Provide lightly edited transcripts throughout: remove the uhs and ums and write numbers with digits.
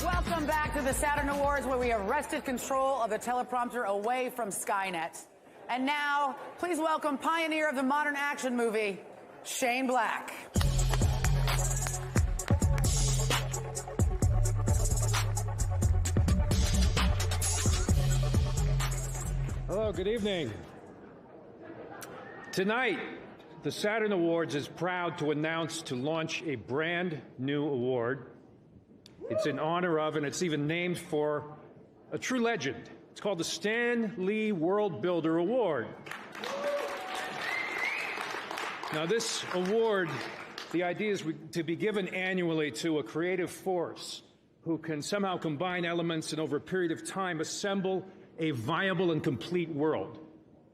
Welcome back to the Saturn Awards, where we have wrested control of the teleprompter away from Skynet. And now, please welcome pioneer of the modern action movie, Shane Black. Hello, good evening. Tonight, the Saturn Awards is proud to announce to launch a brand new award. It's in honor of, and it's even named for, a true legend. It's called the Stan Lee World Builder Award. Now, this award, the idea is to be given annually to a creative force who can somehow combine elements and over a period of time assemble a viable and complete world,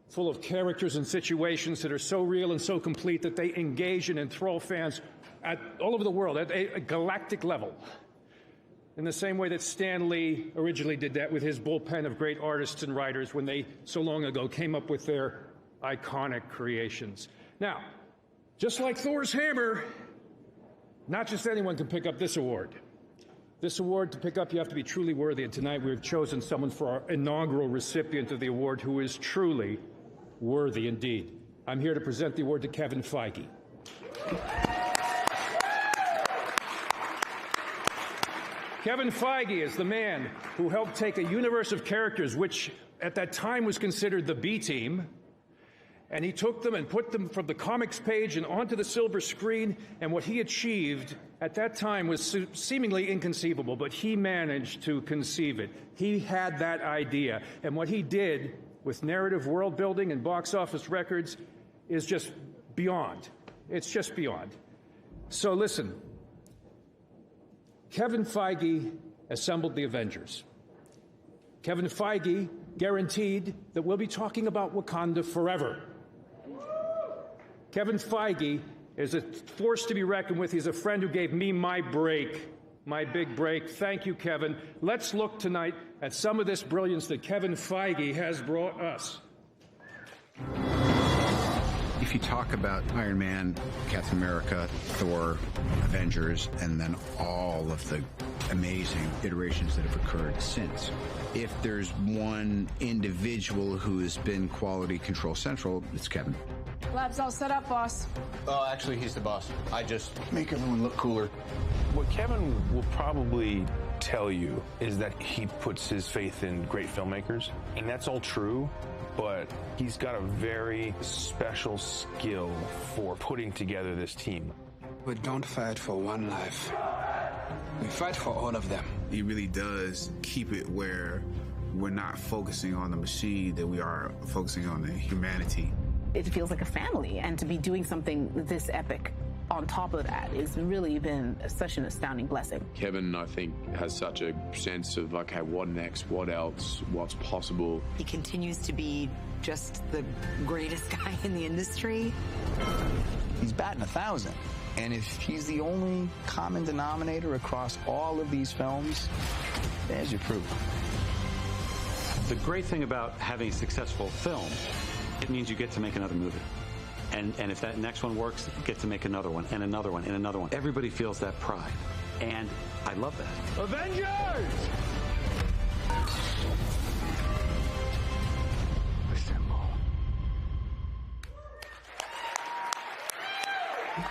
full of characters and situations that are so real and so complete that they engage and enthrall fans all over the world at a galactic level. In the same way that Stan Lee originally did that with his bullpen of great artists and writers when they, so long ago, came up with their iconic creations. Now, just like Thor's hammer, not just anyone can pick up this award. This award, to pick up, you have to be truly worthy, and tonight we've chosen someone for our inaugural recipient of the award who is truly worthy indeed. I'm here to present the award to Kevin Feige. Kevin Feige is the man who helped take a universe of characters which at that time was considered the B team, and he took them and put them from the comics page and onto the silver screen, and what he achieved at that time was seemingly inconceivable, but he managed to conceive it. He had that idea, and what he did with narrative world building and box office records is just beyond. It's just beyond. So listen. Kevin Feige assembled the Avengers. Kevin Feige guaranteed that we'll be talking about Wakanda forever. Kevin Feige is a force to be reckoned with. He's a friend who gave me my break, my big break. Thank you, Kevin. Let's look tonight at some of this brilliance that Kevin Feige has brought us. If you talk about Iron Man, Captain America, Thor, Avengers, and then all of the amazing iterations that have occurred since, if there's one individual who has been quality control central, it's Kevin. Lab's all set up, boss. Oh, actually, he's the boss. I just make everyone look cooler. What Kevin will probably tell you is that he puts his faith in great filmmakers, and that's all true. But he's got a very special skill for putting together this team. We don't fight for one life. We fight for all of them. He really does keep it where we're not focusing on the machine, that we are focusing on the humanity. It feels like a family, and to be doing something this epic on top of that has really been such an astounding blessing. Kevin, I think, has such a sense of, okay, what next, what else, what's possible. He continues to be just the greatest guy in the industry. He's batting 1,000. And if he's the only common denominator across all of these films, there's your proof. The great thing about having a successful film, it means you get to make another movie. And if that next one works, you get to make another one, and another one, and another one. Everybody feels that pride. And I love that. Avengers!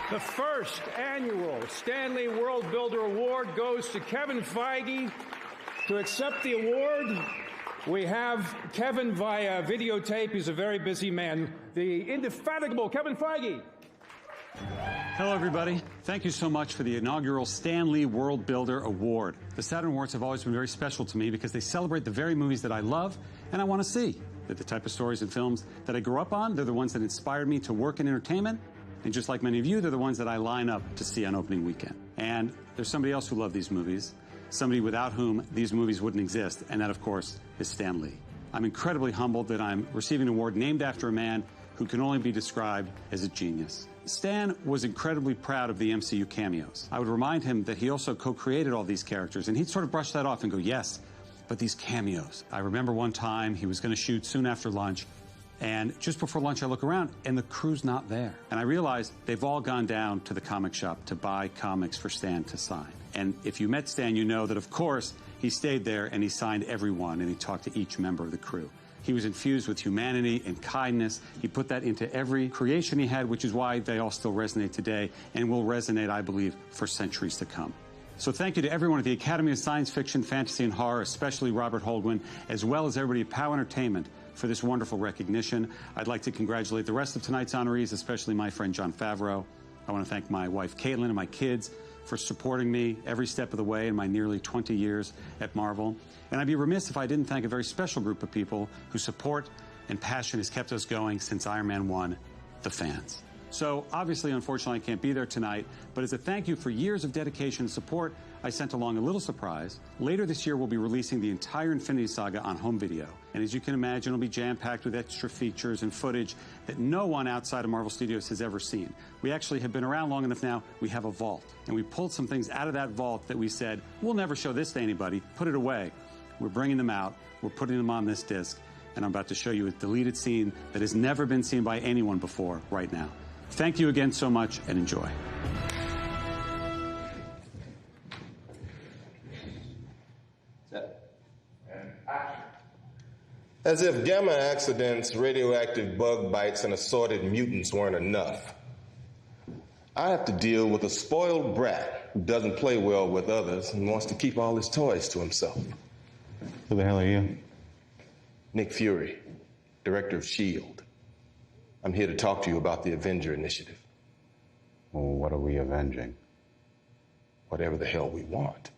The first annual Stan Lee World Builder Award goes to Kevin Feige. To accept the award, we have Kevin via videotape. He's a very busy man. The indefatigable Kevin Feige. Hello, everybody. Thank you so much for the inaugural Stan Lee World Builder Award. The Saturn Awards have always been very special to me because they celebrate the very movies that I love and I want to see. They're the type of stories and films that I grew up on. They're the ones that inspired me to work in entertainment. And just like many of you, they're the ones that I line up to see on opening weekend. And there's somebody else who loved these movies, somebody without whom these movies wouldn't exist, and that, of course, is Stan Lee. I'm incredibly humbled that I'm receiving an award named after a man who can only be described as a genius. Stan was incredibly proud of the MCU cameos. I would remind him that he also co-created all these characters, and he'd sort of brush that off and go, yes, but these cameos. I remember one time he was going to shoot soon after lunch, and just before lunch I look around and the crew's not there. And I realized they've all gone down to the comic shop to buy comics for Stan to sign. And if you met Stan, you know that of course he stayed there and he signed everyone and he talked to each member of the crew. He was infused with humanity and kindness. He put that into every creation he had, which is why they all still resonate today and will resonate, I believe, for centuries to come. So thank you to everyone at the Academy of Science Fiction, Fantasy, and Horror, especially Robert Holdwin, as well as everybody at POW Entertainment for this wonderful recognition. I'd like to congratulate the rest of tonight's honorees, especially my friend Jon Favreau. I want to thank my wife Caitlin and my kids for supporting me every step of the way in my nearly 20 years at Marvel. And I'd be remiss if I didn't thank a very special group of people whose support and passion has kept us going since Iron Man 1, the fans. So obviously, unfortunately, I can't be there tonight, but as a thank you for years of dedication and support, I sent along a little surprise. Later this year, we'll be releasing the entire Infinity Saga on home video. And as you can imagine, it'll be jam-packed with extra features and footage that no one outside of Marvel Studios has ever seen. We actually have been around long enough now, we have a vault. And we pulled some things out of that vault that we said, we'll never show this to anybody, put it away. We're bringing them out, we're putting them on this disc, and I'm about to show you a deleted scene that has never been seen by anyone before right now. Thank you again so much, and enjoy. As if gamma accidents, radioactive bug bites, and assorted mutants weren't enough, I have to deal with a spoiled brat who doesn't play well with others and wants to keep all his toys to himself. Who the hell are you? Nick Fury, director of S.H.I.E.L.D. I'm here to talk to you about the Avenger Initiative. Well, what are we avenging? Whatever the hell we want.